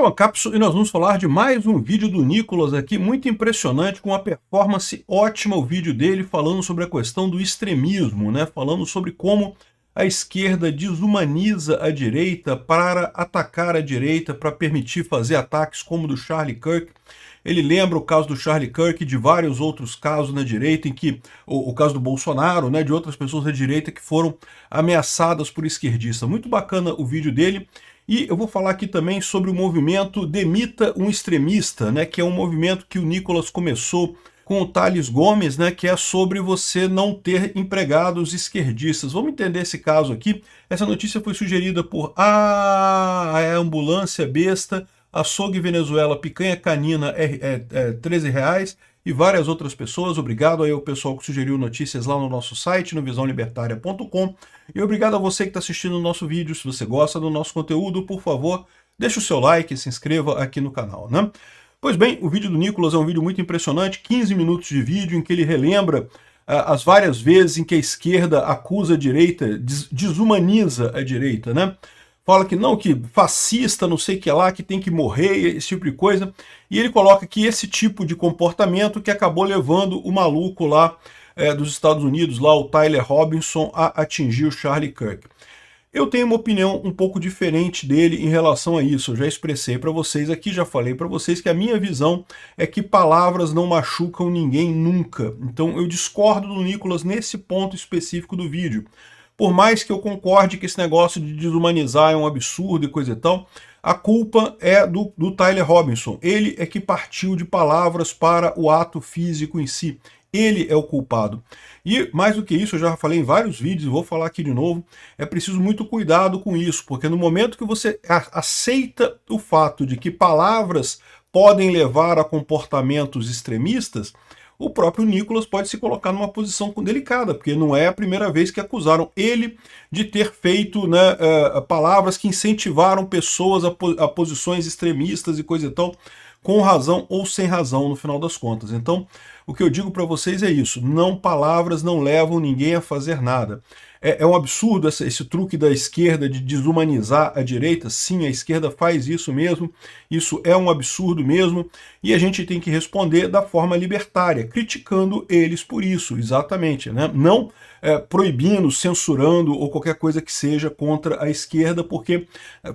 Então, a Cápsula, e nós vamos falar de mais um vídeo do Nicolas aqui, muito impressionante, com uma performance ótima, o vídeo dele falando sobre a questão do extremismo, né? Falando sobre como a esquerda desumaniza a direita para atacar a direita, para permitir fazer ataques como o do Charlie Kirk. Ele lembra o caso do Charlie Kirk e de vários outros casos na direita, em que o caso do Bolsonaro, né, de outras pessoas da direita que foram ameaçadas por esquerdistas. Muito bacana o vídeo dele. E eu vou falar aqui também sobre o movimento Demita um Extremista, né, que é um movimento que o Nicolas começou com o Thales Gomes, né, que é sobre você não ter empregados esquerdistas. Vamos entender esse caso aqui. Essa notícia foi sugerida por a Ambulância Besta, Açougue Venezuela, Picanha Canina, R$13, e várias outras pessoas. Obrigado aí ao pessoal que sugeriu notícias lá no nosso site, no visãolibertaria.com. E obrigado a você que está assistindo o nosso vídeo. Se você gosta do nosso conteúdo, por favor, deixe o seu like e se inscreva aqui no canal, né? Pois bem, o vídeo do Nicolas é um vídeo muito impressionante, 15 minutos de vídeo em que ele relembra as várias vezes em que a esquerda acusa a direita, desumaniza a direita, né? Fala que não, que fascista, não sei o que lá, que tem que morrer, esse tipo de coisa. E ele coloca que esse tipo de comportamento que acabou levando o maluco lá dos Estados Unidos, lá o Tyler Robinson, a atingir o Charlie Kirk. Eu tenho uma opinião um pouco diferente dele em relação a isso. Eu já expressei para vocês aqui, já falei para vocês que a minha visão é que palavras não machucam ninguém nunca. Então eu discordo do Nicolas nesse ponto específico do vídeo. Por mais que eu concorde que esse negócio de desumanizar é um absurdo e coisa e tal, a culpa é do Tyler Robinson. Ele é que partiu de palavras para o ato físico em si. Ele é o culpado. E mais do que isso, eu já falei em vários vídeos, e vou falar aqui de novo, é preciso muito cuidado com isso, porque no momento que você aceita o fato de que palavras podem levar a comportamentos extremistas, o próprio Nicolas pode se colocar numa posição delicada, porque não é a primeira vez que acusaram ele de ter feito, né, palavras que incentivaram pessoas a posições extremistas e coisa e tal, com razão ou sem razão, no final das contas. Então, o que eu digo para vocês é isso, não, palavras não levam ninguém a fazer nada. É um absurdo esse truque da esquerda de desumanizar a direita. Sim, a esquerda faz isso mesmo, isso é um absurdo mesmo, e a gente tem que responder da forma libertária, criticando eles por isso, exatamente, né? Não proibindo, censurando ou qualquer coisa que seja contra a esquerda, porque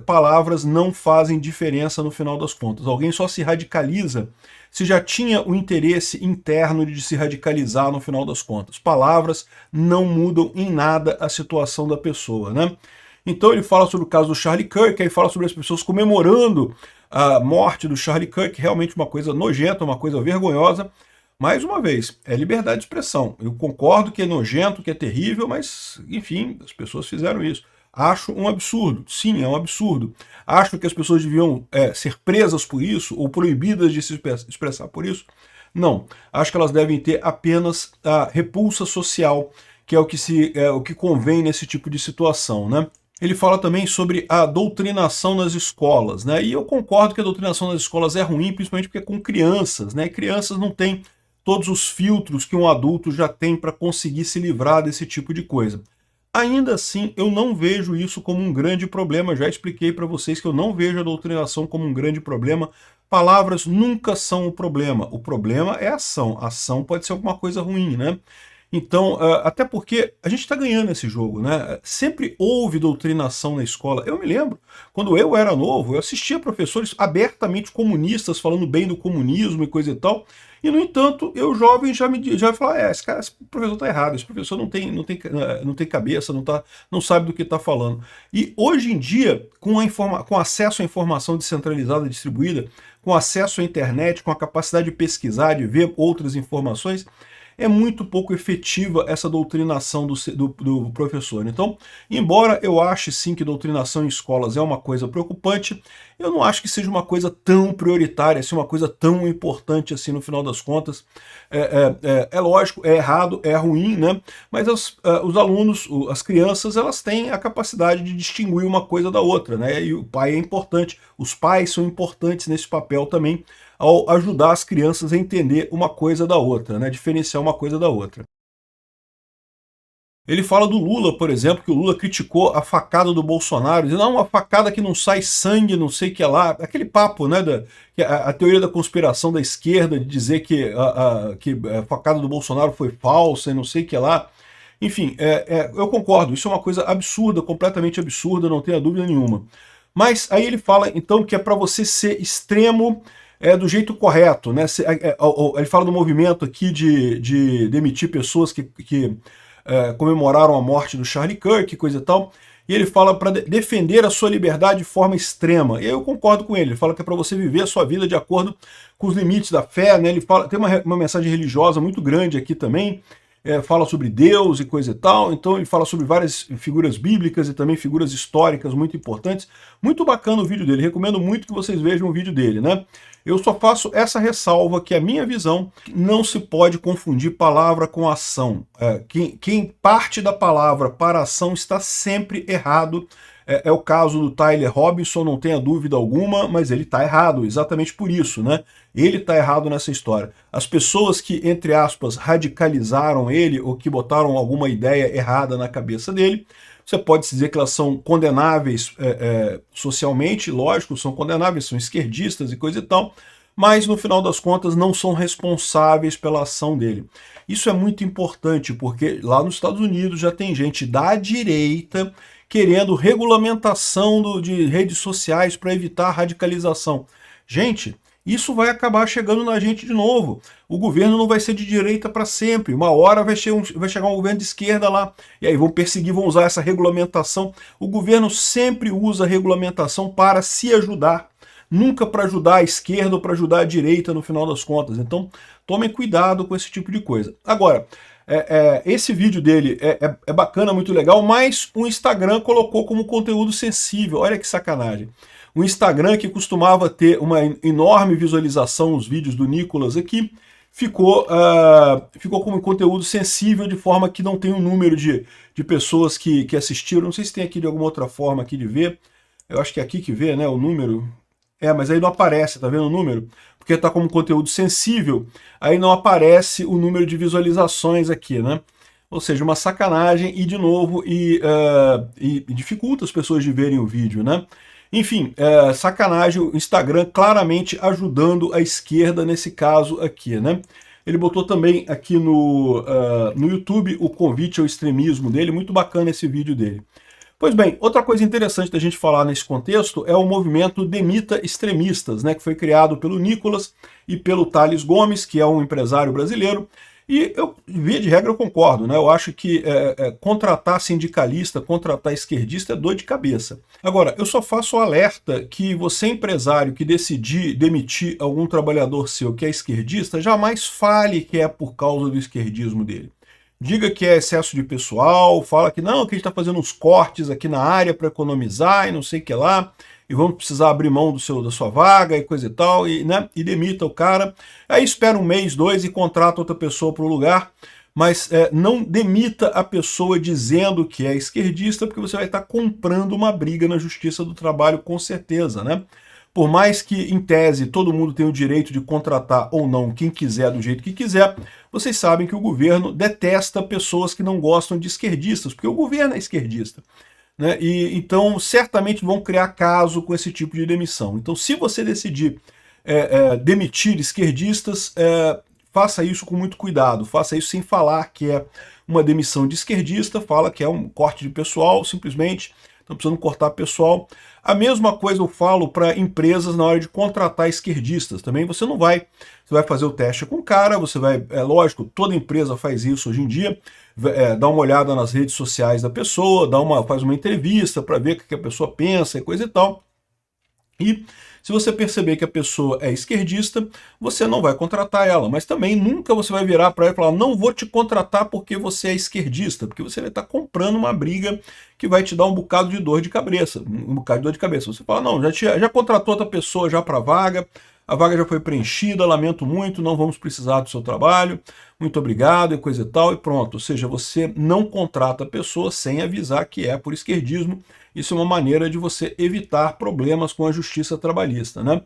palavras não fazem diferença no final das contas. Alguém só se radicaliza se já tinha o interesse interno de se radicalizar no final das contas. Palavras não mudam em nada a situação da pessoa, né? Então ele fala sobre o caso do Charlie Kirk, aí fala sobre as pessoas comemorando a morte do Charlie Kirk, realmente uma coisa nojenta, uma coisa vergonhosa. Mais uma vez, é liberdade de expressão. Eu concordo que é nojento, que é terrível, mas, enfim, as pessoas fizeram isso. Acho um absurdo. Sim, é um absurdo. Acho que as pessoas deviam ser presas por isso, ou proibidas de se expressar por isso. Não. Acho que elas devem ter apenas a repulsa social, que é o que convém nesse tipo de situação, né? Ele fala também sobre a doutrinação nas escolas, né? E eu concordo que a doutrinação nas escolas é ruim, principalmente porque é com crianças, né? Crianças não têm todos os filtros que um adulto já tem para conseguir se livrar desse tipo de coisa. Ainda assim, eu não vejo isso como um grande problema. Já expliquei para vocês que eu não vejo a doutrinação como um grande problema. Palavras nunca são o problema. O problema é a ação. A ação pode ser alguma coisa ruim, né? Então, até porque a gente está ganhando esse jogo, né? Sempre houve doutrinação na escola. Eu me lembro, quando eu era novo, eu assistia professores abertamente comunistas falando bem do comunismo e coisa e tal. E, no entanto, eu jovem já falava, esse professor está errado, esse professor não tem cabeça, não sabe do que está falando. E hoje em dia, com acesso à informação descentralizada, distribuída, com acesso à internet, com a capacidade de pesquisar, de ver outras informações, é muito pouco efetiva essa doutrinação do professor. Então, embora eu ache sim que doutrinação em escolas é uma coisa preocupante, eu não acho que seja uma coisa tão prioritária, assim, uma coisa tão importante assim no final das contas. É lógico, é errado, é ruim, né? Mas os alunos, as crianças, elas têm a capacidade de distinguir uma coisa da outra, né? E o pai é importante, os pais são importantes nesse papel também, ao ajudar as crianças a entender uma coisa da outra, né? Diferenciar uma coisa da outra. Ele fala do Lula, por exemplo, que o Lula criticou a facada do Bolsonaro, dizendo, não, uma facada que não sai sangue, não sei o que lá. Aquele papo, né, que a teoria da conspiração da esquerda, de dizer que a facada do Bolsonaro foi falsa e não sei o que lá. Enfim, eu concordo, isso é uma coisa absurda, completamente absurda, não tenha dúvida nenhuma. Mas aí ele fala, então, que é para você ser extremo do jeito correto, né? Ele fala do movimento aqui de demitir pessoas que comemoraram a morte do Charlie Kirk, coisa e tal, e ele fala para defender a sua liberdade de forma extrema. E aí eu concordo com ele fala que é para você viver a sua vida de acordo com os limites da fé, né? Ele fala, tem uma mensagem religiosa muito grande aqui também, fala sobre Deus e coisa e tal, então ele fala sobre várias figuras bíblicas e também figuras históricas muito importantes. Muito bacana o vídeo dele, recomendo muito que vocês vejam o vídeo dele, né? Eu só faço essa ressalva que a minha visão não se pode confundir palavra com ação. Quem parte da palavra para a ação está sempre errado. É o caso do Tyler Robinson, não tenha dúvida alguma, mas ele está errado, exatamente por isso, né? Ele está errado nessa história. As pessoas que, entre aspas, radicalizaram ele ou que botaram alguma ideia errada na cabeça dele, você pode dizer que elas são condenáveis socialmente, lógico, são condenáveis, são esquerdistas e coisa e tal, mas no final das contas não são responsáveis pela ação dele. Isso é muito importante, porque lá nos Estados Unidos já tem gente da direita querendo regulamentação de redes sociais para evitar radicalização. Gente, isso vai acabar chegando na gente de novo. O governo não vai ser de direita para sempre. Uma hora vai chegar um governo de esquerda lá, e aí vão perseguir, vão usar essa regulamentação. O governo sempre usa a regulamentação para se ajudar, nunca para ajudar a esquerda ou para ajudar a direita no final das contas. Então, tomem cuidado com esse tipo de coisa. Agora, esse vídeo dele é bacana, muito legal, mas o Instagram colocou como conteúdo sensível. Olha que sacanagem. O Instagram, que costumava ter uma enorme visualização, os vídeos do Nicolas aqui, ficou como conteúdo sensível, de forma que não tem um número de pessoas que assistiram. Não sei se tem aqui de alguma outra forma aqui de ver. Eu acho que é aqui que vê, né, o número. Mas aí não aparece, tá vendo o número? Porque está como conteúdo sensível, aí não aparece o número de visualizações aqui, né? Ou seja, uma sacanagem e, de novo, e dificulta as pessoas de verem o vídeo, né? Enfim, sacanagem, o Instagram claramente ajudando a esquerda nesse caso aqui, né? Ele botou também aqui no YouTube o convite ao extremismo dele, muito bacana esse vídeo dele. Pois bem, outra coisa interessante da gente falar nesse contexto é o movimento Demita Extremistas, né, que foi criado pelo Nicolas e pelo Thales Gomes, que é um empresário brasileiro. E eu, via de regra, eu concordo, né? Eu acho que contratar sindicalista, contratar esquerdista é dor de cabeça. Agora, eu só faço o alerta que você, empresário, que decidir demitir algum trabalhador seu que é esquerdista, jamais fale que é por causa do esquerdismo dele. Diga que é excesso de pessoal, fala que não, que a gente está fazendo uns cortes aqui na área para economizar e não sei o que lá, e vamos precisar abrir mão da sua vaga e coisa e tal, né, e demita o cara. Aí espera um mês, dois e contrata outra pessoa para o lugar, mas não demita a pessoa dizendo que é esquerdista, porque você vai estar comprando uma briga na Justiça do Trabalho com certeza, né? Por mais que, em tese, todo mundo tem o direito de contratar ou não quem quiser do jeito que quiser, vocês sabem que o governo detesta pessoas que não gostam de esquerdistas, porque o governo é esquerdista, né? E então, certamente vão criar caso com esse tipo de demissão. Então, se você decidir demitir esquerdistas, faça isso com muito cuidado, faça isso sem falar que é uma demissão de esquerdista, fala que é um corte de pessoal, simplesmente. Estão precisando cortar pessoal. A mesma coisa eu falo para empresas na hora de contratar esquerdistas. Também você vai fazer o teste com o cara, você vai, lógico, toda empresa faz isso hoje em dia, dá uma olhada nas redes sociais da pessoa, faz uma entrevista para ver o que a pessoa pensa e coisa e tal. E se você perceber que a pessoa é esquerdista, você não vai contratar ela, mas também nunca você vai virar para ela e falar, não vou te contratar porque você é esquerdista, porque você vai estar comprando uma briga que vai te dar um bocado de dor de cabeça, Você fala, não, já contratou outra pessoa já para a vaga já foi preenchida, lamento muito, não vamos precisar do seu trabalho, muito obrigado e coisa e tal, e pronto. Ou seja, você não contrata a pessoa sem avisar que é por esquerdismo. Isso é uma maneira de você evitar problemas com a justiça trabalhista, né?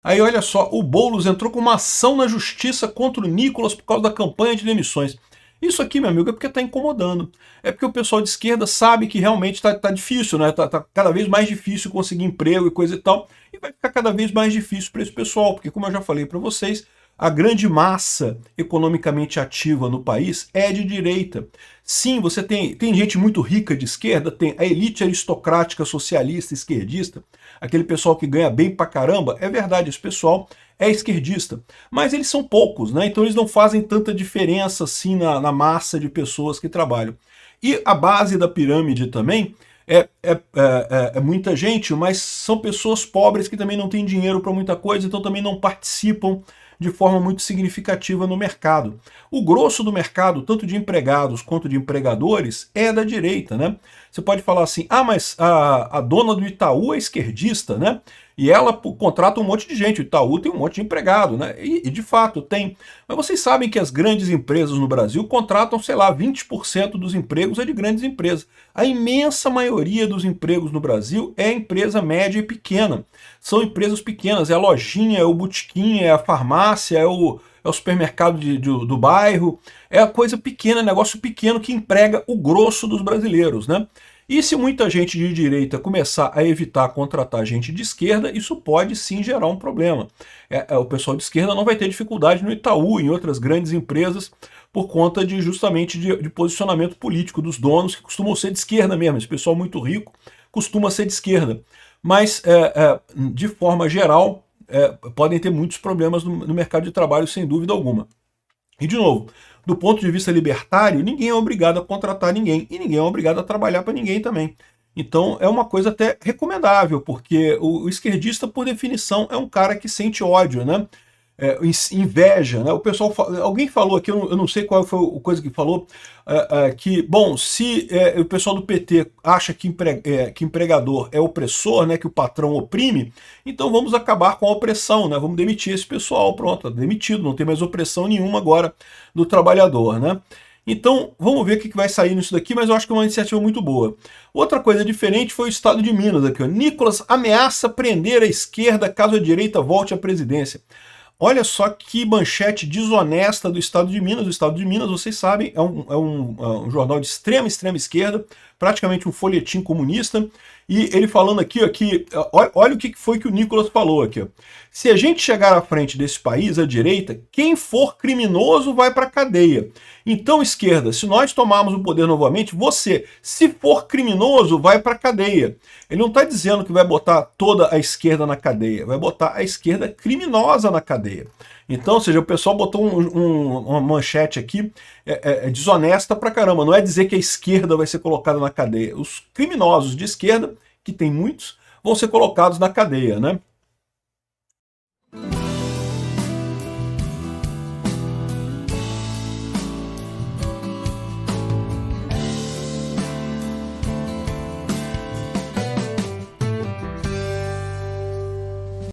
Aí olha só, o Boulos entrou com uma ação na justiça contra o Nicolas por causa da campanha de demissões. Isso aqui, meu amigo, é porque está incomodando. É porque o pessoal de esquerda sabe que realmente está difícil, né? Tá cada vez mais difícil conseguir emprego e coisa e tal. E vai ficar cada vez mais difícil para esse pessoal, porque como eu já falei para vocês, a grande massa economicamente ativa no país é de direita. Sim, você tem gente muito rica de esquerda, tem a elite aristocrática socialista esquerdista, aquele pessoal que ganha bem pra caramba, é verdade, esse pessoal é esquerdista. Mas eles são poucos, né? Então eles não fazem tanta diferença assim na massa de pessoas que trabalham. E a base da pirâmide também é muita gente, mas são pessoas pobres que também não têm dinheiro para muita coisa, então também não participam de forma muito significativa no mercado. O grosso do mercado, tanto de empregados quanto de empregadores, é da direita, né? Você pode falar assim, ah, mas a dona do Itaú é esquerdista, né? E ela contrata um monte de gente, o Itaú tem um monte de empregado, né? E de fato tem. Mas vocês sabem que as grandes empresas no Brasil contratam, sei lá, 20% dos empregos é de grandes empresas. A imensa maioria dos empregos no Brasil é empresa média e pequena. São empresas pequenas, é a lojinha, é o botequim, é a farmácia, é o supermercado do bairro. É a coisa pequena, negócio pequeno que emprega o grosso dos brasileiros, né? E se muita gente de direita começar a evitar contratar gente de esquerda, isso pode sim gerar um problema. O pessoal de esquerda não vai ter dificuldade no Itaú, em outras grandes empresas, por conta justamente de posicionamento político dos donos, que costumam ser de esquerda mesmo. Esse pessoal muito rico costuma ser de esquerda. Mas, de forma geral, podem ter muitos problemas no mercado de trabalho, sem dúvida alguma. E, de novo, do ponto de vista libertário, ninguém é obrigado a contratar ninguém e ninguém é obrigado a trabalhar para ninguém também. Então é uma coisa até recomendável, porque o esquerdista, por definição, é um cara que sente ódio, né? Inveja, né? O pessoal, alguém falou aqui, eu não sei qual foi a coisa que falou, que, bom, se o pessoal do PT acha que empregador é opressor, né, que o patrão oprime, então vamos acabar com a opressão, né? Vamos demitir esse pessoal, pronto, tá demitido, não tem mais opressão nenhuma agora do trabalhador, né? Então, vamos ver o que vai sair nisso daqui, mas eu acho que é uma iniciativa muito boa. Outra coisa diferente foi o estado de Minas aqui, ó. Nicolas ameaça prender a esquerda caso a direita volte à presidência. Olha só que manchete desonesta do Estado de Minas. O Estado de Minas, vocês sabem, é um jornal de extrema esquerda, praticamente um folhetim comunista. E ele falando aqui, ó, olha o que foi que o Nicolas falou aqui. Ó. Se a gente chegar à frente desse país, à direita, quem for criminoso vai para a cadeia. Então, esquerda, se nós tomarmos o poder novamente, você, se for criminoso, vai para a cadeia. Ele não está dizendo que vai botar toda a esquerda na cadeia, vai botar a esquerda criminosa na cadeia. Então, ou seja, o pessoal botou uma manchete aqui desonesta pra caramba. Não é dizer que a esquerda vai ser colocada na cadeia. Os criminosos de esquerda, que tem muitos, vão ser colocados na cadeia, né?